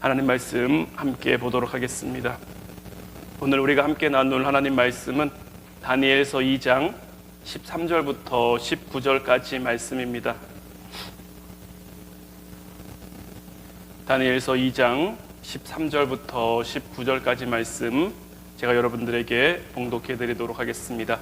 하나님 말씀 함께 보도록 하겠습니다. 오늘 우리가 함께 나눌 하나님 말씀은 다니엘서 2장 13절부터 19절까지 말씀입니다. 다니엘서 2장 13절부터 19절까지 말씀 제가 여러분들에게 봉독해 드리도록 하겠습니다.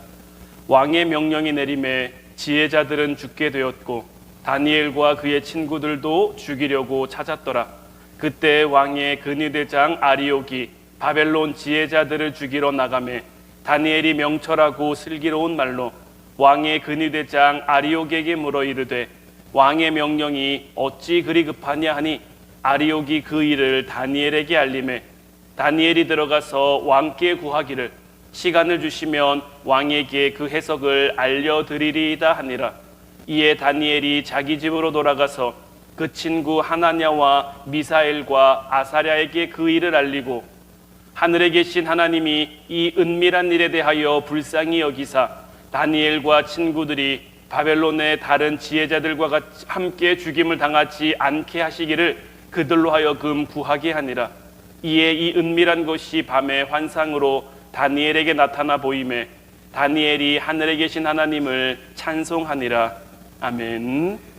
왕의 명령이 내림에 지혜자들은 죽게 되었고 다니엘과 그의 친구들도 죽이려고 찾았더라. 그때 왕의 근위대장 아리옥이 바벨론 지혜자들을 죽이러 나가매 다니엘이 명철하고 슬기로운 말로 왕의 근위대장 아리옥에게 물어 이르되 왕의 명령이 어찌 그리 급하냐 하니 아리옥이 그 일을 다니엘에게 알림해 다니엘이 들어가서 왕께 구하기를 시간을 주시면 왕에게 그 해석을 알려드리리이다 하니라. 이에 다니엘이 자기 집으로 돌아가서 그 친구 하나냐와 미사엘과 아사랴에게 그 일을 알리고 하늘에 계신 하나님이 이 은밀한 일에 대하여 불쌍히 여기사 다니엘과 친구들이 바벨론의 다른 지혜자들과 함께 죽임을 당하지 않게 하시기를 그들로 하여금 구하게 하니라. 이에 이 은밀한 것이 밤의 환상으로 다니엘에게 나타나 보임에 다니엘이 하늘에 계신 하나님을 찬송하니라. 아멘.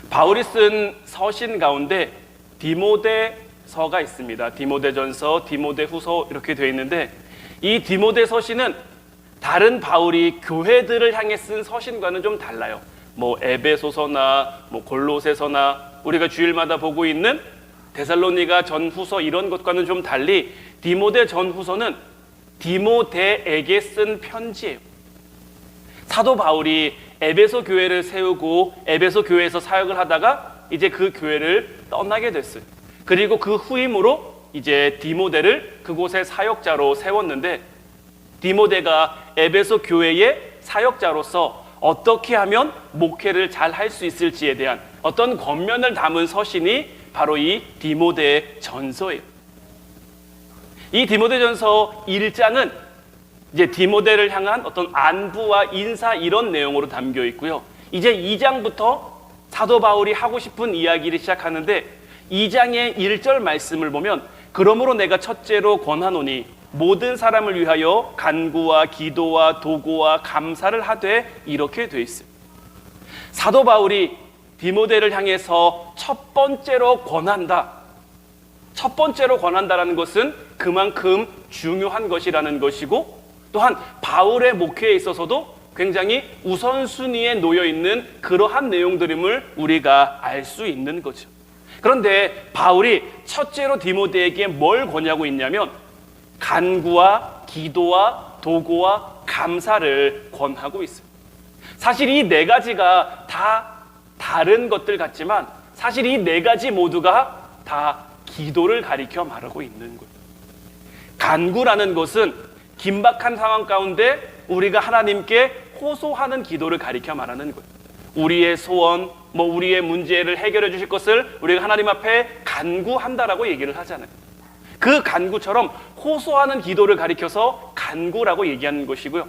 바울이 쓴 서신 가운데 디모데서가 있습니다. 디모데전서, 디모데후서 이렇게 되어 있는데 이 디모데 서신은 다른 바울이 교회들을 향해 쓴 서신과는 좀 달라요. 에베소서나 골로새서나 우리가 주일마다 보고 있는 데살로니가 전후서 이런 것과는 좀 달리 디모데 전후서는 디모데에게 쓴 편지예요. 사도 바울이 에베소 교회를 세우고 에베소 교회에서 사역을 하다가 이제 그 교회를 떠나게 됐어요. 그리고 그 후임으로 이제 디모데를 그곳의 사역자로 세웠는데 디모데가 에베소 교회의 사역자로서 어떻게 하면 목회를 잘 할 수 있을지에 대한 어떤 권면을 담은 서신이 바로 이 디모데 전서예요. 이 디모데 전서 1장은 이제 디모데를 향한 어떤 안부와 인사 이런 내용으로 담겨 있고요. 이제 2장부터 사도 바울이 하고 싶은 이야기를 시작하는데 2장의 1절 말씀을 보면 그러므로 내가 첫째로 권하노니 모든 사람을 위하여 간구와 기도와 도고와 감사를 하되 이렇게 돼 있어요. 사도 바울이 디모데를 향해서 첫 번째로 권한다. 첫 번째로 권한다라는 것은 그만큼 중요한 것이라는 것이고 또한 바울의 목회에 있어서도 굉장히 우선순위에 놓여있는 그러한 내용들임을 우리가 알 수 있는 거죠. 그런데 바울이 첫째로 디모데에게 뭘 권하고 있냐면 간구와 기도와 도고와 감사를 권하고 있습니다. 사실 이 네 가지가 다 다른 것들 같지만 사실 이 네 가지 모두가 다 기도를 가리켜 말하고 있는 거예요. 간구라는 것은 긴박한 상황 가운데 우리가 하나님께 호소하는 기도를 가리켜 말하는 거예요. 우리의 소원, 우리의 문제를 해결해 주실 것을 우리가 하나님 앞에 간구한다라고 얘기를 하잖아요. 그 간구처럼 호소하는 기도를 가리켜서 간구라고 얘기하는 것이고요.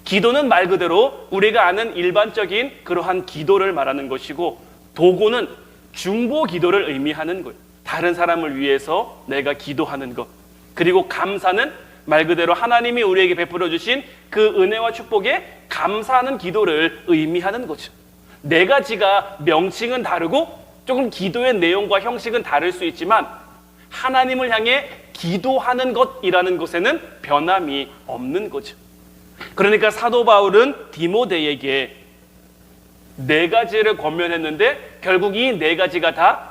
기도는 말 그대로 우리가 아는 일반적인 그러한 기도를 말하는 것이고 도고는 중보 기도를 의미하는 거예요. 다른 사람을 위해서 내가 기도하는 것. 그리고 감사는 말 그대로 하나님이 우리에게 베풀어 주신 그 은혜와 축복에 감사하는 기도를 의미하는 거죠. 네 가지가 명칭은 다르고 조금 기도의 내용과 형식은 다를 수 있지만 하나님을 향해 기도하는 것이라는 것에는 변함이 없는 거죠. 그러니까 사도 바울은 디모데에게 네 가지를 권면했는데 결국 이 네 가지가 다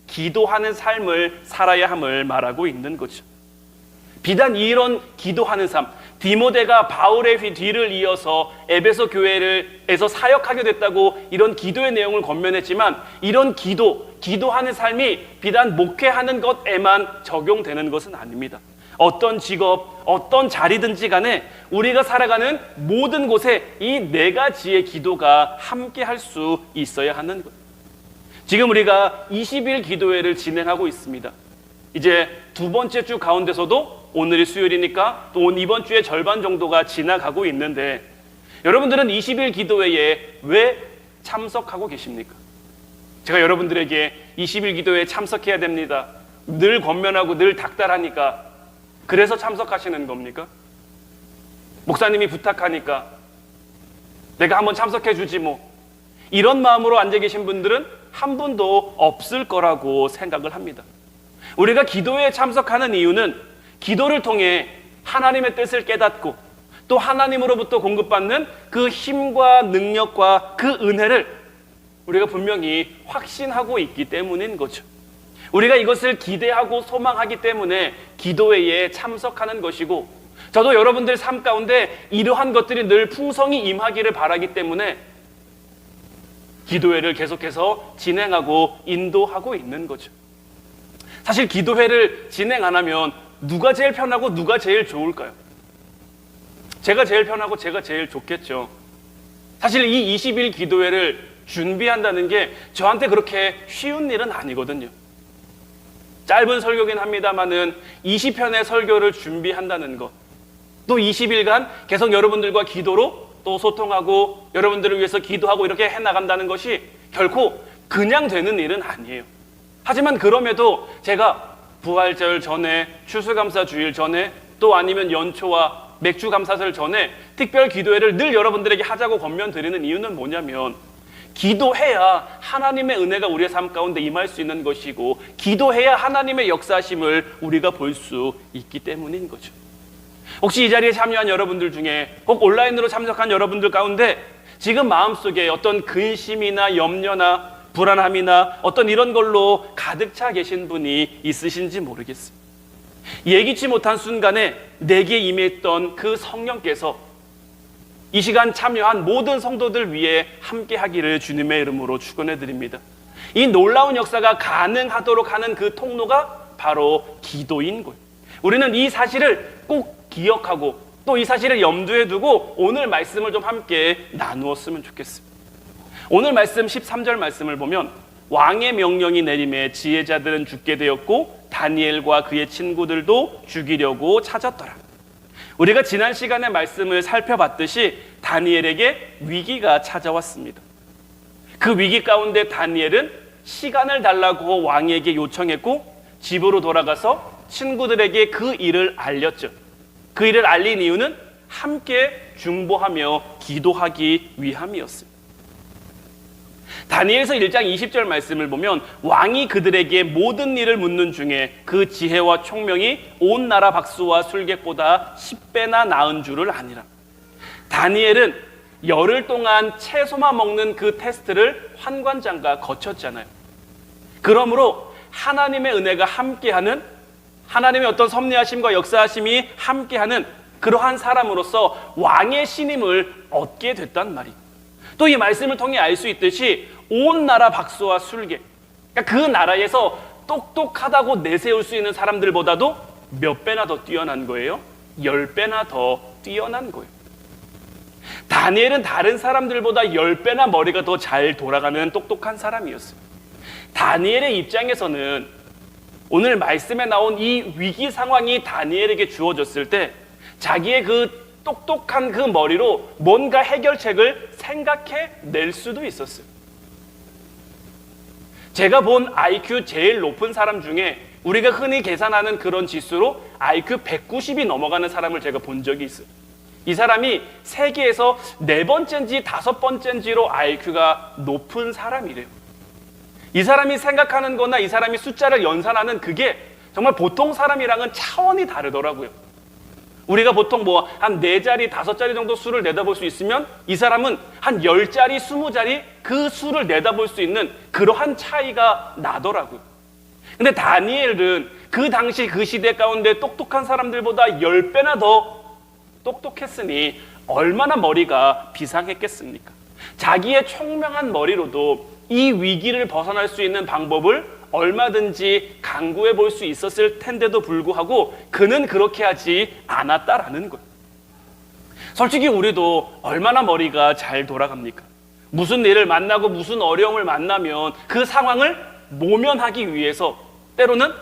기도하는 삶을 살아야 함을 말하고 있는 거죠. 비단 이런 기도하는 삶, 디모데가 바울의 뒤를 이어서 에베소 교회에서 사역하게 됐다고 이런 기도의 내용을 권면했지만 이런 기도하는 삶이 비단 목회하는 것에만 적용되는 것은 아닙니다. 어떤 직업, 어떤 자리든지 간에 우리가 살아가는 모든 곳에 이 네 가지의 기도가 함께 할 수 있어야 하는 거예요. 지금 우리가 20일 기도회를 진행하고 있습니다. 이제 두 번째 주 가운데서도 오늘이 수요일이니까 또 이번 주의 절반 정도가 지나가고 있는데 여러분들은 20일 기도회에 왜 참석하고 계십니까? 제가 여러분들에게 20일 기도에 참석해야 됩니다, 늘 권면하고 늘 닥달하니까 그래서 참석하시는 겁니까? 목사님이 부탁하니까 내가 한번 참석해 주지 뭐, 이런 마음으로 앉아 계신 분들은 한 분도 없을 거라고 생각을 합니다. 우리가 기도에 참석하는 이유는 기도를 통해 하나님의 뜻을 깨닫고 또 하나님으로부터 공급받는 그 힘과 능력과 그 은혜를 우리가 분명히 확신하고 있기 때문인 거죠. 우리가 이것을 기대하고 소망하기 때문에 기도회에 참석하는 것이고, 저도 여러분들 삶 가운데 이러한 것들이 늘 풍성히 임하기를 바라기 때문에 기도회를 계속해서 진행하고 인도하고 있는 거죠. 사실 기도회를 진행 안 하면 누가 제일 편하고 누가 제일 좋을까요? 제가 제일 편하고 제가 제일 좋겠죠. 사실 이 20일 기도회를 준비한다는 게 저한테 그렇게 쉬운 일은 아니거든요. 짧은 설교긴 합니다만은 20편의 설교를 준비한다는 것, 또 20일간 계속 여러분들과 기도로 또 소통하고 여러분들을 위해서 기도하고 이렇게 해나간다는 것이 결코 그냥 되는 일은 아니에요. 하지만 그럼에도 제가 부활절 전에, 추수감사 주일 전에, 또 아니면 연초와 맥주감사절 전에 특별 기도회를 늘 여러분들에게 하자고 권면드리는 이유는 뭐냐면, 기도해야 하나님의 은혜가 우리의 삶 가운데 임할 수 있는 것이고, 기도해야 하나님의 역사심을 우리가 볼 수 있기 때문인 거죠. 혹시 이 자리에 참여한 여러분들 중에, 혹 온라인으로 참석한 여러분들 가운데 지금 마음속에 어떤 근심이나 염려나 불안함이나 어떤 이런 걸로 가득 차 계신 분이 있으신지 모르겠습니다. 예기치 못한 순간에 내게 임했던 그 성령께서 이 시간 참여한 모든 성도들 위해 함께 하기를 주님의 이름으로 축원해 드립니다. 이 놀라운 역사가 가능하도록 하는 그 통로가 바로 기도인 거예요. 우리는 이 사실을 꼭 기억하고 또 이 사실을 염두에 두고 오늘 말씀을 좀 함께 나누었으면 좋겠습니다. 오늘 말씀 13절 말씀을 보면, 왕의 명령이 내림에 지혜자들은 죽게 되었고 다니엘과 그의 친구들도 죽이려고 찾았더라. 우리가 지난 시간에 말씀을 살펴봤듯이 다니엘에게 위기가 찾아왔습니다. 그 위기 가운데 다니엘은 시간을 달라고 왕에게 요청했고 집으로 돌아가서 친구들에게 그 일을 알렸죠. 그 일을 알린 이유는 함께 중보하며 기도하기 위함이었습니다. 다니엘서 1장 20절 말씀을 보면, 왕이 그들에게 모든 일을 묻는 중에 그 지혜와 총명이 온 나라 박수와 술객보다 10배나 나은 줄을 아니라. 다니엘은 열흘 동안 채소만 먹는 그 테스트를 환관장과 거쳤잖아요. 그러므로 하나님의 은혜가 함께하는, 하나님의 어떤 섭리하심과 역사하심이 함께하는 그러한 사람으로서 왕의 신임을 얻게 됐단 말이에요. 또 이 말씀을 통해 알 수 있듯이 온 나라 박수와 술객, 그러니까 그 나라에서 똑똑하다고 내세울 수 있는 사람들보다도 몇 배나 더 뛰어난 거예요? 10배나 더 뛰어난 거예요. 다니엘은 다른 사람들보다 10배나 머리가 더 잘 돌아가는 똑똑한 사람이었어요. 다니엘의 입장에서는 오늘 말씀에 나온 이 위기 상황이 다니엘에게 주어졌을 때 자기의 그 똑똑한 그 머리로 뭔가 해결책을 생각해 낼 수도 있었어요. 제가 본 IQ 제일 높은 사람 중에 우리가 흔히 계산하는 그런 지수로 IQ 190이 넘어가는 사람을 제가 본 적이 있어요. 이 사람이 세계에서 4번째인지 5번째인지로 IQ가 높은 사람이래요. 이 사람이 생각하는 거나 이 사람이 숫자를 연산하는 그게 정말 보통 사람이랑은 차원이 다르더라고요. 우리가 보통 뭐 한 4자리, 5자리 정도 수를 내다볼 수 있으면 이 사람은 한 10자리, 20자리 그 수를 내다볼 수 있는 그러한 차이가 나더라고요. 근데 다니엘은 그 당시 그 시대 가운데 똑똑한 사람들보다 10배나 더 똑똑했으니 얼마나 머리가 비상했겠습니까? 자기의 총명한 머리로도 이 위기를 벗어날 수 있는 방법을 얼마든지 강구해 볼 수 있었을 텐데도 불구하고 그는 그렇게 하지 않았다라는 거예요. 솔직히 우리도 얼마나 머리가 잘 돌아갑니까? 무슨 일을 만나고 무슨 어려움을 만나면 그 상황을 모면하기 위해서 때로는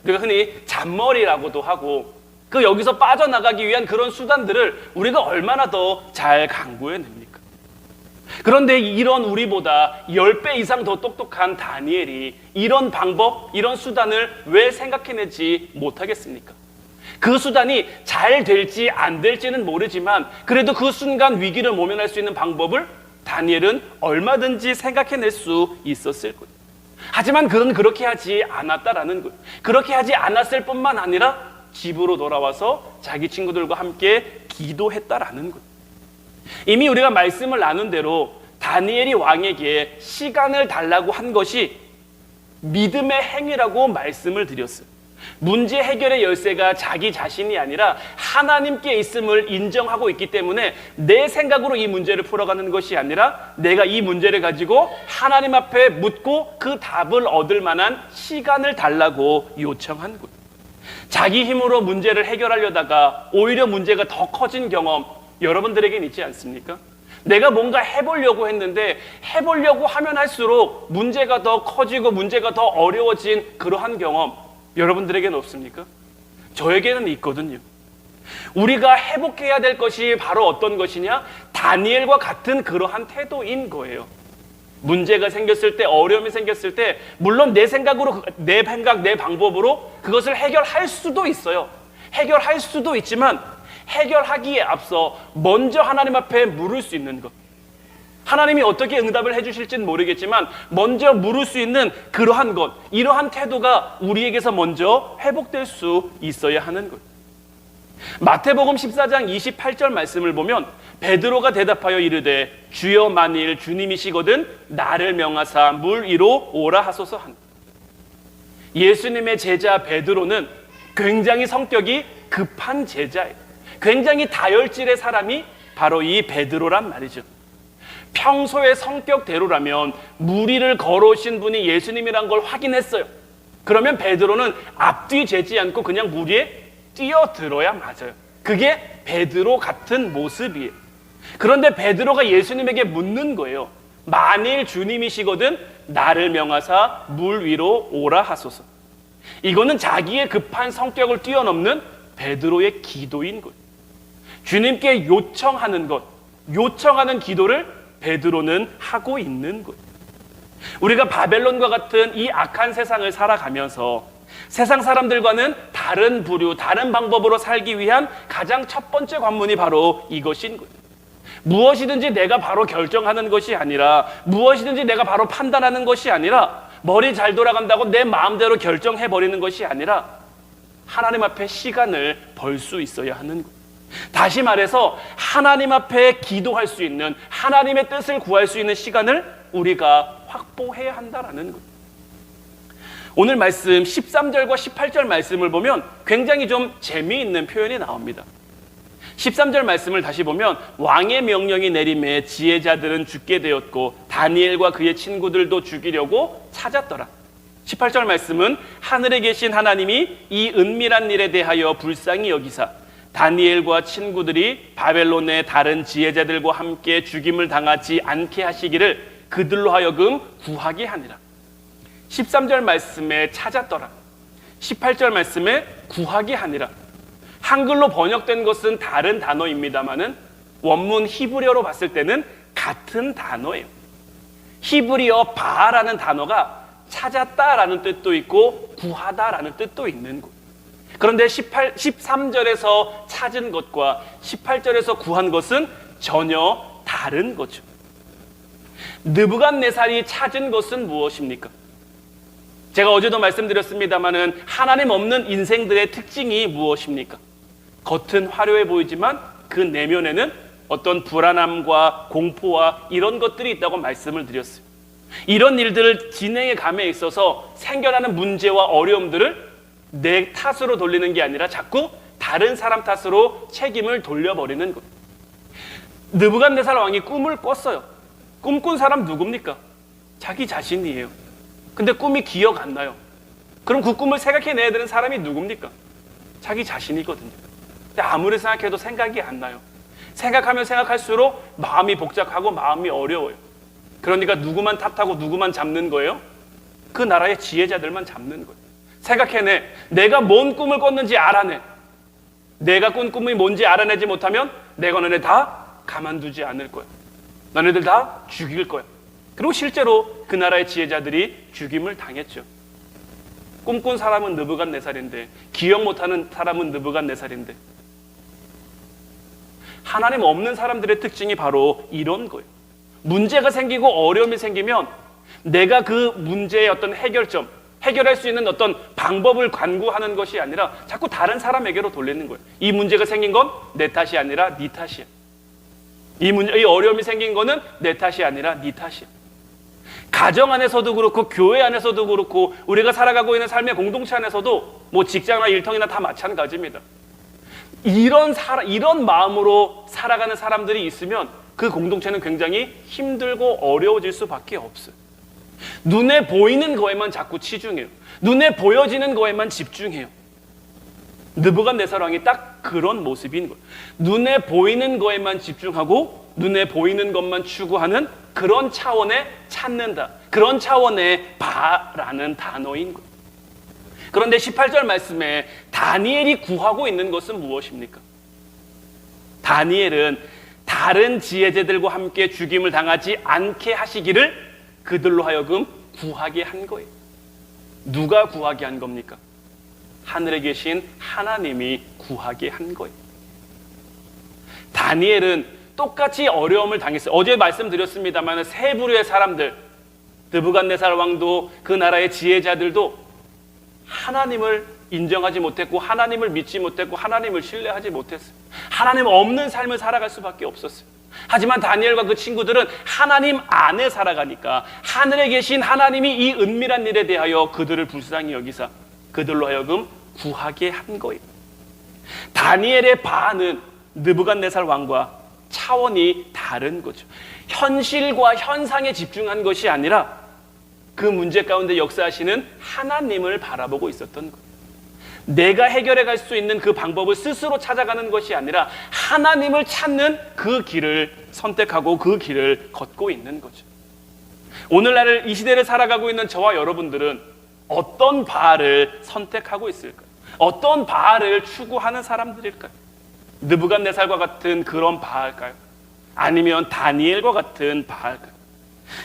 우리가 흔히 잔머리라고도 하고 그 여기서 빠져나가기 위한 그런 수단들을 우리가 얼마나 더 잘 강구해 냅니까? 그런데 이런 우리보다 10배 이상 더 똑똑한 다니엘이 이런 방법, 이런 수단을 왜 생각해내지 못하겠습니까? 그 수단이 잘 될지 안 될지는 모르지만 그래도 그 순간 위기를 모면할 수 있는 방법을 다니엘은 얼마든지 생각해낼 수 있었을 거예요. 하지만 그는 그렇게 하지 않았다라는 거예요. 그렇게 하지 않았을 뿐만 아니라 집으로 돌아와서 자기 친구들과 함께 기도했다라는 거예요. 이미 우리가 말씀을 나눈 대로 다니엘이 왕에게 시간을 달라고 한 것이 믿음의 행위라고 말씀을 드렸어요. 문제 해결의 열쇠가 자기 자신이 아니라 하나님께 있음을 인정하고 있기 때문에 내 생각으로 이 문제를 풀어가는 것이 아니라 내가 이 문제를 가지고 하나님 앞에 묻고 그 답을 얻을 만한 시간을 달라고 요청한 거예요. 자기 힘으로 문제를 해결하려다가 오히려 문제가 더 커진 경험 여러분들에겐 있지 않습니까? 내가 뭔가 해보려고 했는데 해보려고 하면 할수록 문제가 더 커지고 문제가 더 어려워진 그러한 경험 여러분들에게는 없습니까? 저에게는 있거든요. 우리가 회복해야 될 것이 바로 어떤 것이냐? 다니엘과 같은 그러한 태도인 거예요. 문제가 생겼을 때, 어려움이 생겼을 때 물론 내 생각으로, 내 생각, 내 방법으로 그것을 해결할 수도 있어요. 해결할 수도 있지만 해결하기에 앞서 먼저 하나님 앞에 물을 수 있는 것, 하나님이 어떻게 응답을 해주실지는 모르겠지만 먼저 물을 수 있는 그러한 것, 이러한 태도가 우리에게서 먼저 회복될 수 있어야 하는 것. 마태복음 14장 28절 말씀을 보면 베드로가 대답하여 이르되 주여 만일 주님이시거든 나를 명하사 물 위로 오라 하소서 한. 예수님의 제자 베드로는 굉장히 성격이 급한 제자예요. 굉장히 다혈질의 사람이 바로 이 베드로란 말이죠. 평소의 성격대로라면 무리를 걸어오신 분이 예수님이란 걸 확인했어요. 그러면 베드로는 앞뒤 재지 않고 그냥 무리에 뛰어들어야 맞아요. 그게 베드로 같은 모습이에요. 그런데 베드로가 예수님에게 묻는 거예요. 만일 주님이시거든 나를 명하사 물 위로 오라 하소서. 이거는 자기의 급한 성격을 뛰어넘는 베드로의 기도인 거예요. 주님께 요청하는 것, 요청하는 기도를 베드로는 하고 있는 거예요. 우리가 바벨론과 같은 이 악한 세상을 살아가면서 세상 사람들과는 다른 부류, 다른 방법으로 살기 위한 가장 첫 번째 관문이 바로 이것인 거예요. 무엇이든지 내가 바로 결정하는 것이 아니라, 무엇이든지 내가 바로 판단하는 것이 아니라, 머리 잘 돌아간다고 내 마음대로 결정해버리는 것이 아니라 하나님 앞에 시간을 벌 수 있어야 하는 거예요. 다시 말해서 하나님 앞에 기도할 수 있는, 하나님의 뜻을 구할 수 있는 시간을 우리가 확보해야 한다라는 거예요. 오늘 말씀 13절과 18절 말씀을 보면 굉장히 좀 재미있는 표현이 나옵니다. 13절 말씀을 다시 보면 왕의 명령이 내림에 지혜자들은 죽게 되었고 다니엘과 그의 친구들도 죽이려고 찾았더라. 18절 말씀은 하늘에 계신 하나님이 이 은밀한 일에 대하여 불쌍히 여기사 다니엘과 친구들이 바벨론의 다른 지혜자들과 함께 죽임을 당하지 않게 하시기를 그들로 하여금 구하게 하니라. 13절 말씀에 찾았더라. 18절 말씀에 구하게 하니라. 한글로 번역된 것은 다른 단어입니다만은 원문 히브리어로 봤을 때는 같은 단어예요. 히브리어 바라는 단어가 찾았다라는 뜻도 있고 구하다라는 뜻도 있는 것. 그런데 13절에서 찾은 것과 18절에서 구한 것은 전혀 다른 거죠. 느부갓네살이 찾은 것은 무엇입니까? 제가 어제도 말씀드렸습니다마는 하나님 없는 인생들의 특징이 무엇입니까? 겉은 화려해 보이지만 그 내면에는 어떤 불안함과 공포와 이런 것들이 있다고 말씀을 드렸어요. 이런 일들을 진행해 감에 있어서 생겨나는 문제와 어려움들을 내 탓으로 돌리는 게 아니라 자꾸 다른 사람 탓으로 책임을 돌려버리는 것. 느부갓네살 왕이 꿈을 꿨어요. 꿈꾼 사람 누굽니까? 자기 자신이에요. 근데 꿈이 기억 안 나요. 그럼 그 꿈을 생각해내야 되는 사람이 누굽니까? 자기 자신이거든요. 근데 아무리 생각해도 생각이 안 나요. 생각하면 생각할수록 마음이 복잡하고 마음이 어려워요. 그러니까 누구만 탓하고 누구만 잡는 거예요? 그 나라의 지혜자들만 잡는 거예요. 생각해내. 내가 뭔 꿈을 꿨는지 알아내. 내가 꾼 꿈이 뭔지 알아내지 못하면 내가 너네 다 가만두지 않을 거야. 너네들 다 죽일 거야. 그리고 실제로 그 나라의 지혜자들이 죽임을 당했죠. 꿈꾼 사람은 느부갓네살인데, 기억 못하는 사람은 느부갓네살인데, 하나님 없는 사람들의 특징이 바로 이런 거예요. 문제가 생기고 어려움이 생기면 내가 그 문제의 어떤 해결점, 해결할 수 있는 어떤 방법을 간구하는 것이 아니라 자꾸 다른 사람에게로 돌리는 거예요. 이 문제가 생긴 건 내 탓이 아니라 네 탓이야. 이 어려움이 생긴 거는 내 탓이 아니라 네 탓이야. 가정 안에서도 그렇고 교회 안에서도 그렇고 우리가 살아가고 있는 삶의 공동체 안에서도 뭐 직장이나 일터나 다 마찬가지입니다. 이런 마음으로 살아가는 사람들이 있으면 그 공동체는 굉장히 힘들고 어려워질 수밖에 없어요. 눈에 보이는 거에만 자꾸 치중해요. 눈에 보여지는 거에만 집중해요. 느부갓네살 왕이 딱 그런 모습인 거예요. 눈에 보이는 거에만 집중하고 눈에 보이는 것만 추구하는 그런 차원에 찾는다. 그런 차원의 바라는 단어인 거예요. 그런데 18절 말씀에 다니엘이 구하고 있는 것은 무엇입니까? 다니엘은 다른 지혜자들과 함께 죽임을 당하지 않게 하시기를 그들로 하여금 구하게 한 거예요. 누가 구하게 한 겁니까? 하늘에 계신 하나님이 구하게 한 거예요. 다니엘은 똑같이 어려움을 당했어요. 어제 말씀드렸습니다만 세 부류의 사람들, 느부갓네살 왕도 그 나라의 지혜자들도 하나님을 인정하지 못했고 하나님을 믿지 못했고 하나님을 신뢰하지 못했어요. 하나님 없는 삶을 살아갈 수밖에 없었어요. 하지만 다니엘과 그 친구들은 하나님 안에 살아가니까 하늘에 계신 하나님이 이 은밀한 일에 대하여 그들을 불쌍히 여기사 그들로 하여금 구하게 한 거예요. 다니엘의 바는 느부갓네살 왕과 차원이 다른 거죠. 현실과 현상에 집중한 것이 아니라 그 문제 가운데 역사하시는 하나님을 바라보고 있었던 거예요. 내가 해결해 갈 수 있는 그 방법을 스스로 찾아가는 것이 아니라 하나님을 찾는 그 길을 선택하고 그 길을 걷고 있는 거죠. 오늘날 이 시대를 살아가고 있는 저와 여러분들은 어떤 바알을 선택하고 있을까요? 어떤 바알을 추구하는 사람들일까요? 느부갓네살과 같은 그런 바알까요? 아니면 다니엘과 같은 바알까요?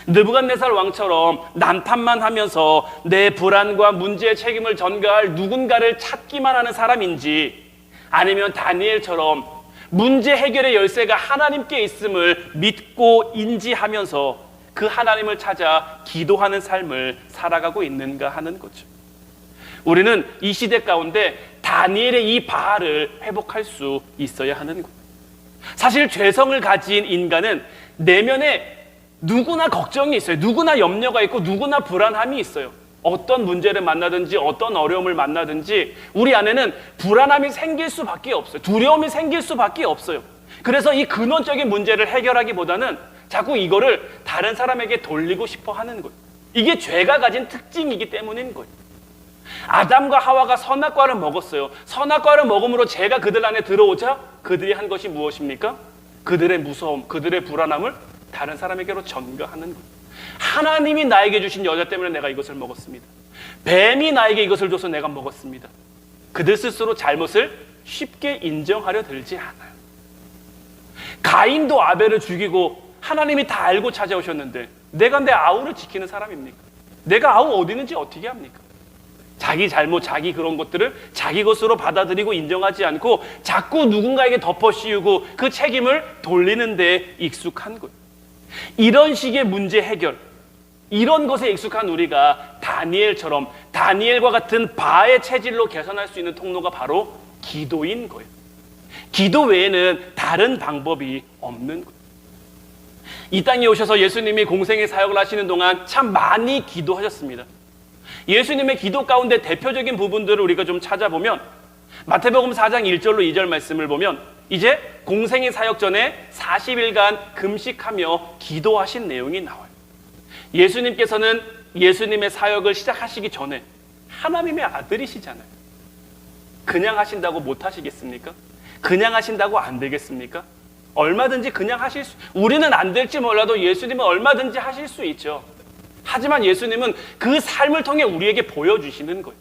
느부갓네살 왕처럼 남탓만 하면서 내 불안과 문제의 책임을 전가할 누군가를 찾기만 하는 사람인지, 아니면 다니엘처럼 문제 해결의 열쇠가 하나님께 있음을 믿고 인지하면서 그 하나님을 찾아 기도하는 삶을 살아가고 있는가 하는 거죠. 우리는 이 시대 가운데 다니엘의 이 바알을 회복할 수 있어야 하는 거예요. 사실 죄성을 가진 인간은 내면에 누구나 걱정이 있어요. 누구나 염려가 있고 누구나 불안함이 있어요. 어떤 문제를 만나든지 어떤 어려움을 만나든지 우리 안에는 불안함이 생길 수밖에 없어요. 두려움이 생길 수밖에 없어요. 그래서 이 근원적인 문제를 해결하기보다는 자꾸 이거를 다른 사람에게 돌리고 싶어 하는 거예요. 이게 죄가 가진 특징이기 때문인 거예요. 아담과 하와가 선악과를 먹었어요. 선악과를 먹음으로 죄가 그들 안에 들어오자 그들이 한 것이 무엇입니까? 그들의 무서움, 그들의 불안함을 다른 사람에게로 전가하는 거예요. 하나님이 나에게 주신 여자 때문에 내가 이것을 먹었습니다. 뱀이 나에게 이것을 줘서 내가 먹었습니다. 그들 스스로 잘못을 쉽게 인정하려 들지 않아요. 가인도 아벨을 죽이고 하나님이 다 알고 찾아오셨는데 내가 내 아우를 지키는 사람입니까? 내가 아우 어디 있는지 어떻게 합니까? 자기 잘못, 자기 그런 것들을 자기 것으로 받아들이고 인정하지 않고 자꾸 누군가에게 덮어씌우고 그 책임을 돌리는 데 익숙한 거예요. 이런 식의 문제 해결, 이런 것에 익숙한 우리가 다니엘처럼 다니엘과 같은 바의 체질로 개선할 수 있는 통로가 바로 기도인 거예요. 기도 외에는 다른 방법이 없는 거예요. 이 땅에 오셔서 예수님이 공생의 사역을 하시는 동안 참 많이 기도하셨습니다. 예수님의 기도 가운데 대표적인 부분들을 우리가 좀 찾아보면 마태복음 4장 1절로 2절 말씀을 보면 이제 공생의 사역 전에 40일간 금식하며 기도하신 내용이 나와요. 예수님께서는 예수님의 사역을 시작하시기 전에 하나님의 아들이시잖아요. 그냥 하신다고 못 하시겠습니까? 그냥 하신다고 안 되겠습니까? 얼마든지 그냥 하실 수, 우리는 안 될지 몰라도 예수님은 얼마든지 하실 수 있죠. 하지만 예수님은 그 삶을 통해 우리에게 보여주시는 거예요.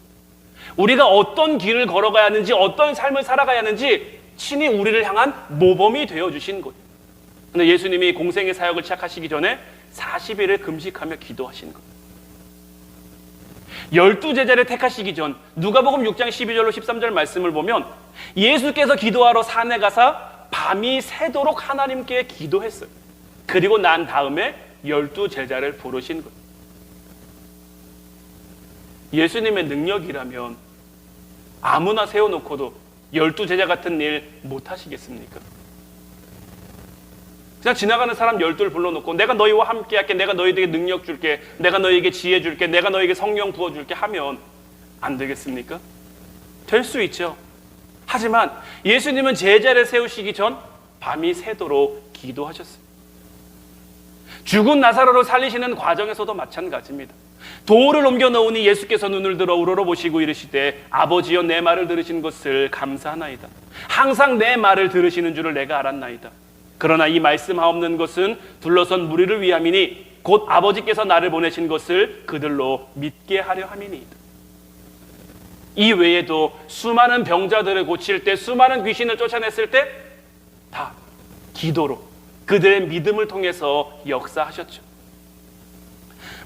우리가 어떤 길을 걸어가야 하는지, 어떤 삶을 살아가야 하는지 친히 우리를 향한 모범이 되어주신 거예요. 근데 예수님이 공생의 사역을 시작하시기 전에 40일을 금식하며 기도하신 거예요. 12제자를 택하시기 전 누가복음 6장 12절로 13절 말씀을 보면 예수께서 기도하러 산에 가서 밤이 새도록 하나님께 기도했어요. 그리고 난 다음에 12제자를 부르신 거예요. 예수님의 능력이라면 아무나 세워놓고도 12제자 같은 일 못하시겠습니까? 그냥 지나가는 사람 12를 불러놓고 내가 너희와 함께 할게, 내가 너희에게 능력 줄게, 내가 너희에게 지혜 줄게, 내가 너희에게 성령 부어줄게 하면 안 되겠습니까? 될 수 있죠. 하지만 예수님은 제자를 세우시기 전 밤이 새도록 기도하셨어요. 죽은 나사로를 살리시는 과정에서도 마찬가지입니다. 돌을 옮겨 놓으니 예수께서 눈을 들어 우러러보시고 이르시되 아버지여 내 말을 들으신 것을 감사하나이다. 항상 내 말을 들으시는 줄을 내가 알았나이다. 그러나 이 말씀하옵는 것은 둘러선 무리를 위함이니 곧 아버지께서 나를 보내신 것을 그들로 믿게 하려 함이니이다. 이 외에도 수많은 병자들을 고칠 때, 수많은 귀신을 쫓아냈을 때 다 기도로 그들의 믿음을 통해서 역사하셨죠.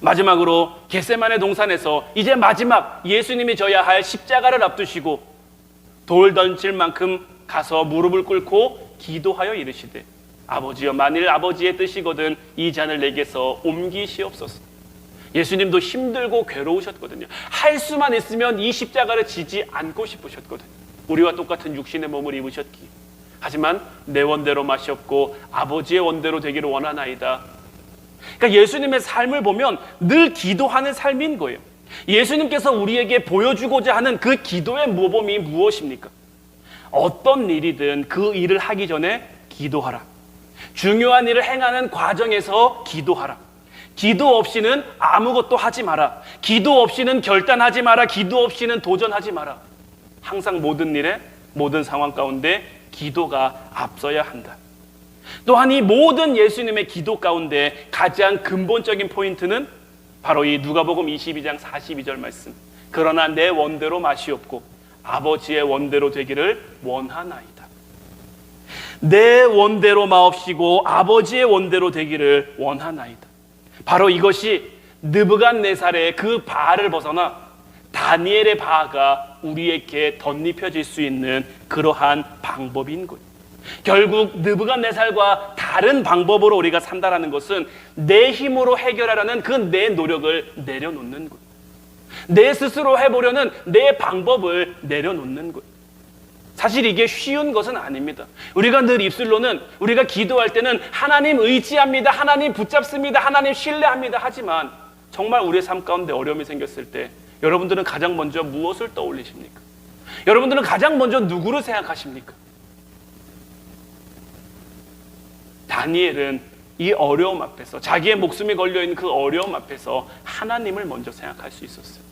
마지막으로 겟세마네 동산에서 이제 마지막 예수님이 져야 할 십자가를 앞두시고 돌 던질 만큼 가서 무릎을 꿇고 기도하여 이르시되 아버지여 만일 아버지의 뜻이거든 이 잔을 내게서 옮기시옵소서. 예수님도 힘들고 괴로우셨거든요. 할 수만 있으면 이 십자가를 지지 않고 싶으셨거든요. 우리와 똑같은 육신의 몸을 입으셨기에. 하지만 내 원대로 마시옵고 아버지의 원대로 되기를 원하나이다. 그러니까 예수님의 삶을 보면 늘 기도하는 삶인 거예요. 예수님께서 우리에게 보여주고자 하는 그 기도의 모범이 무엇입니까? 어떤 일이든 그 일을 하기 전에 기도하라. 중요한 일을 행하는 과정에서 기도하라. 기도 없이는 아무것도 하지 마라. 기도 없이는 결단하지 마라. 기도 없이는 도전하지 마라. 항상 모든 일에, 모든 상황 가운데 기도가 앞서야 한다. 또한 이 모든 예수님의 기도 가운데 가장 근본적인 포인트는 바로 이 누가복음 22장 42절 말씀. 그러나 내 원대로 마시옵고 아버지의 원대로 되기를 원하나이다. 내 원대로 마옵시고 아버지의 원대로 되기를 원하나이다. 바로 이것이 느부갓네살의 그 바알을 벗어나 다니엘의 바가 우리에게 덧입혀질 수 있는 그러한 방법인 거예요. 결국 느부갓네살과 다른 방법으로 우리가 산다라는 것은 내 힘으로 해결하려는 그 내 노력을 내려놓는 거예요. 내 스스로 해보려는 내 방법을 내려놓는 거예요. 사실 이게 쉬운 것은 아닙니다. 우리가 늘 입술로는 우리가 기도할 때는 하나님 의지합니다, 하나님 붙잡습니다, 하나님 신뢰합니다 하지만 정말 우리의 삶 가운데 어려움이 생겼을 때 여러분들은 가장 먼저 무엇을 떠올리십니까? 여러분들은 가장 먼저 누구를 생각하십니까? 다니엘은 이 어려움 앞에서, 자기의 목숨이 걸려있는 그 어려움 앞에서 하나님을 먼저 생각할 수 있었어요.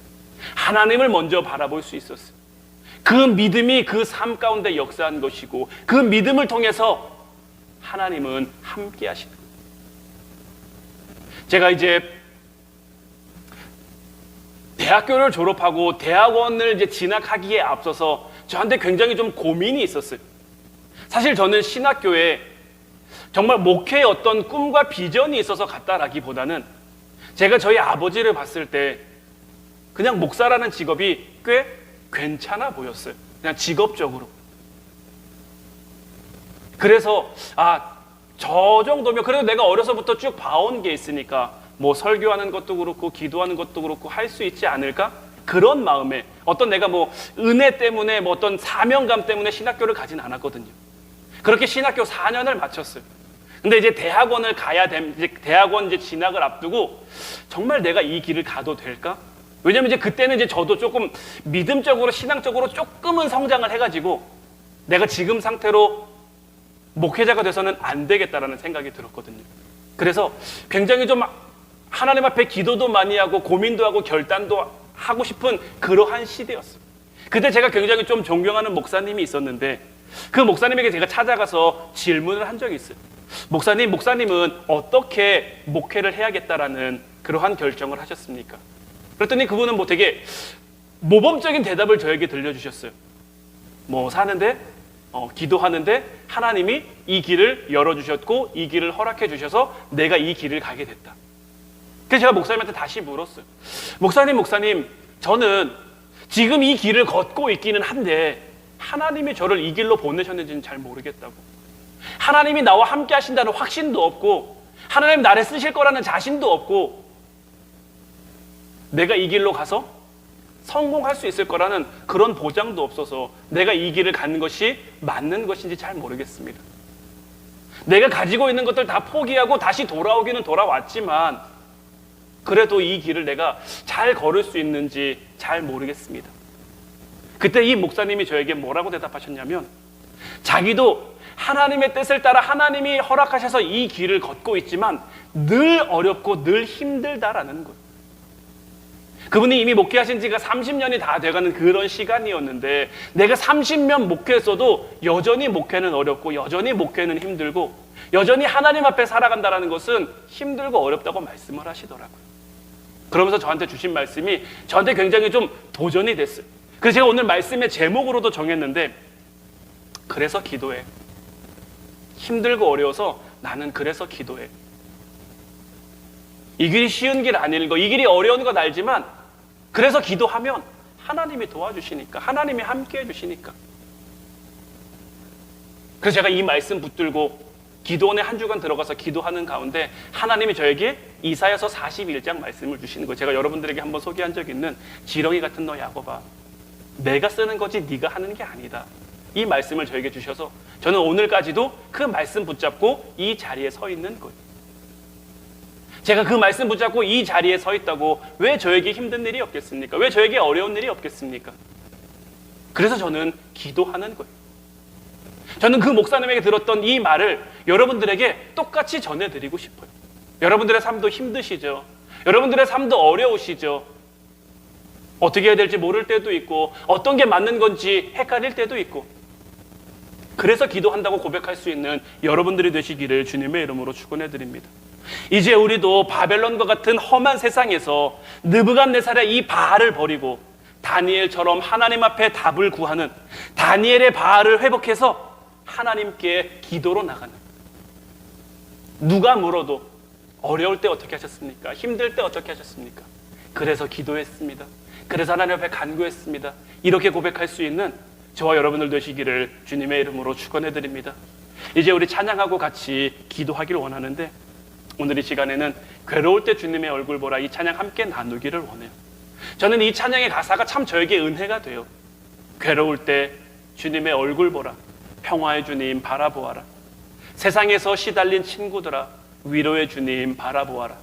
하나님을 먼저 바라볼 수 있었어요. 그 믿음이 그 삶 가운데 역사한 것이고 그 믿음을 통해서 하나님은 함께 하시는 거예요. 제가 이제 대학교를 졸업하고 대학원을 이제 진학하기에 앞서서 저한테 굉장히 좀 고민이 있었어요. 사실 저는 신학교에 정말 목회의 어떤 꿈과 비전이 있어서 갔다라기보다는 제가 저희 아버지를 봤을 때 그냥 목사라는 직업이 꽤 괜찮아 보였어요. 그냥 직업적으로. 그래서 저 정도면 그래도 내가 어려서부터 쭉 봐온 게 있으니까 뭐 설교하는 것도 그렇고 기도하는 것도 그렇고 할 수 있지 않을까? 그런 마음에 어떤 내가 뭐 은혜 때문에 뭐 어떤 사명감 때문에 신학교를 가진 않았거든요. 그렇게 신학교 4년을 마쳤어요. 근데 이제 대학원을 이제 대학원 이제 진학을 앞두고 정말 내가 이 길을 가도 될까? 왜냐면 이제 그때는 이제 저도 조금 믿음적으로 신앙적으로 조금은 성장을 해가지고 내가 지금 상태로 목회자가 돼서는 안 되겠다라는 생각이 들었거든요. 그래서 굉장히 좀 하나님 앞에 기도도 많이 하고 고민도 하고 결단도 하고 싶은 그러한 시대였어요. 그때 제가 굉장히 좀 존경하는 목사님이 있었는데 그 목사님에게 제가 찾아가서 질문을 한 적이 있어요. 목사님은 어떻게 목회를 해야겠다라는 그러한 결정을 하셨습니까? 그랬더니 그분은 뭐 되게 모범적인 대답을 저에게 들려주셨어요. 뭐 사는데 기도하는데 하나님이 이 길을 열어주셨고 이 길을 허락해 주셔서 내가 이 길을 가게 됐다. 그래서 제가 목사님한테 다시 물었어요. 목사님, 저는 지금 이 길을 걷고 있기는 한데 하나님이 저를 이 길로 보내셨는지는 잘 모르겠다고. 하나님이 나와 함께 하신다는 확신도 없고 하나님 나를 쓰실 거라는 자신도 없고 내가 이 길로 가서 성공할 수 있을 거라는 그런 보장도 없어서 내가 이 길을 가는 것이 맞는 것인지 잘 모르겠습니다. 내가 가지고 있는 것들 다 포기하고 다시 돌아오기는 돌아왔지만 그래도 이 길을 내가 잘 걸을 수 있는지 잘 모르겠습니다. 그때 이 목사님이 저에게 뭐라고 대답하셨냐면 자기도 하나님의 뜻을 따라 하나님이 허락하셔서 이 길을 걷고 있지만 늘 어렵고 늘 힘들다라는 거예요. 그분이 이미 목회하신 지가 30년이 다 돼가는 그런 시간이었는데 내가 30년 목회했어도 여전히 목회는 어렵고 여전히 목회는 힘들고 여전히 하나님 앞에 살아간다는 것은 힘들고 어렵다고 말씀을 하시더라고요. 그러면서 저한테 주신 말씀이 저한테 굉장히 좀 도전이 됐어요. 그래서 제가 오늘 말씀의 제목으로도 정했는데 그래서 기도해. 힘들고 어려워서 나는 그래서 기도해. 이 길이 쉬운 길 아닌 거, 이 길이 어려운 건 알지만 그래서 기도하면 하나님이 도와주시니까, 하나님이 함께 해주시니까. 그래서 제가 이 말씀 붙들고 기도원에 한 주간 들어가서 기도하는 가운데 하나님이 저에게 이사야서 41장 말씀을 주시는 거예요. 제가 여러분들에게 한번 소개한 적 있는 지렁이 같은 너 야곱아, 내가 쓰는 거지 네가 하는 게 아니다. 이 말씀을 저에게 주셔서 저는 오늘까지도 그 말씀 붙잡고 이 자리에 서 있는 거예요. 제가 그 말씀 붙잡고 이 자리에 서 있다고 왜 저에게 힘든 일이 없겠습니까? 왜 저에게 어려운 일이 없겠습니까? 그래서 저는 기도하는 거예요. 저는 그 목사님에게 들었던 이 말을 여러분들에게 똑같이 전해드리고 싶어요. 여러분들의 삶도 힘드시죠? 여러분들의 삶도 어려우시죠? 어떻게 해야 될지 모를 때도 있고 어떤 게 맞는 건지 헷갈릴 때도 있고 그래서 기도한다고 고백할 수 있는 여러분들이 되시기를 주님의 이름으로 축원해드립니다. 이제 우리도 바벨론과 같은 험한 세상에서 느부갓네살의 이 바알을 버리고 다니엘처럼 하나님 앞에 답을 구하는 다니엘의 바알을 회복해서 하나님께 기도로 나가는, 누가 물어도 어려울 때 어떻게 하셨습니까? 힘들 때 어떻게 하셨습니까? 그래서 기도했습니다. 그래서 하나님 앞에 간구했습니다. 이렇게 고백할 수 있는 저와 여러분들 되시기를 주님의 이름으로 축원해드립니다. 이제 우리 찬양하고 같이 기도하기를 원하는데 오늘 이 시간에는 괴로울 때 주님의 얼굴 보라 이 찬양 함께 나누기를 원해요. 저는 이 찬양의 가사가 참 저에게 은혜가 돼요. 괴로울 때 주님의 얼굴 보라, 평화의 주님 바라보아라. 세상에서 시달린 친구들아 위로의 주님 바라보아라.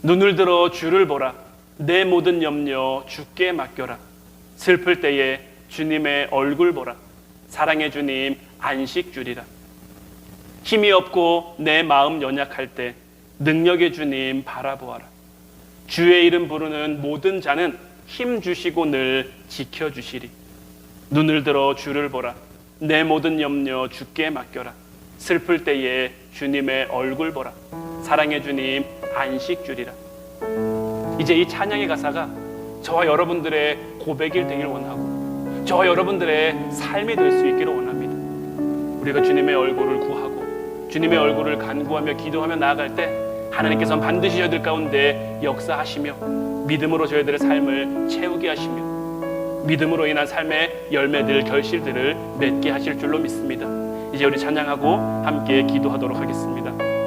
눈을 들어 주를 보라, 내 모든 염려 주께 맡겨라. 슬플 때에 주님의 얼굴 보라, 사랑의 주님 안식 주리라. 힘이 없고 내 마음 연약할 때 능력의 주님 바라보아라. 주의 이름 부르는 모든 자는 힘 주시고 늘 지켜주시리. 눈을 들어 주를 보라, 내 모든 염려 주께 맡겨라. 슬플 때에 주님의 얼굴 보라, 사랑의 주님 안식 주리라. 이제 이 찬양의 가사가 저와 여러분들의 고백이 되길 원하고 저와 여러분들의 삶이 될 수 있기를 원합니다. 우리가 주님의 얼굴을 구하고 주님의 얼굴을 간구하며 기도하며 나아갈 때 하나님께서는 반드시 저희들 가운데 역사하시며 믿음으로 저희들의 삶을 채우게 하시며 믿음으로 인한 삶의 열매들, 결실들을 맺게 하실 줄로 믿습니다. 이제 우리 찬양하고 함께 기도하도록 하겠습니다.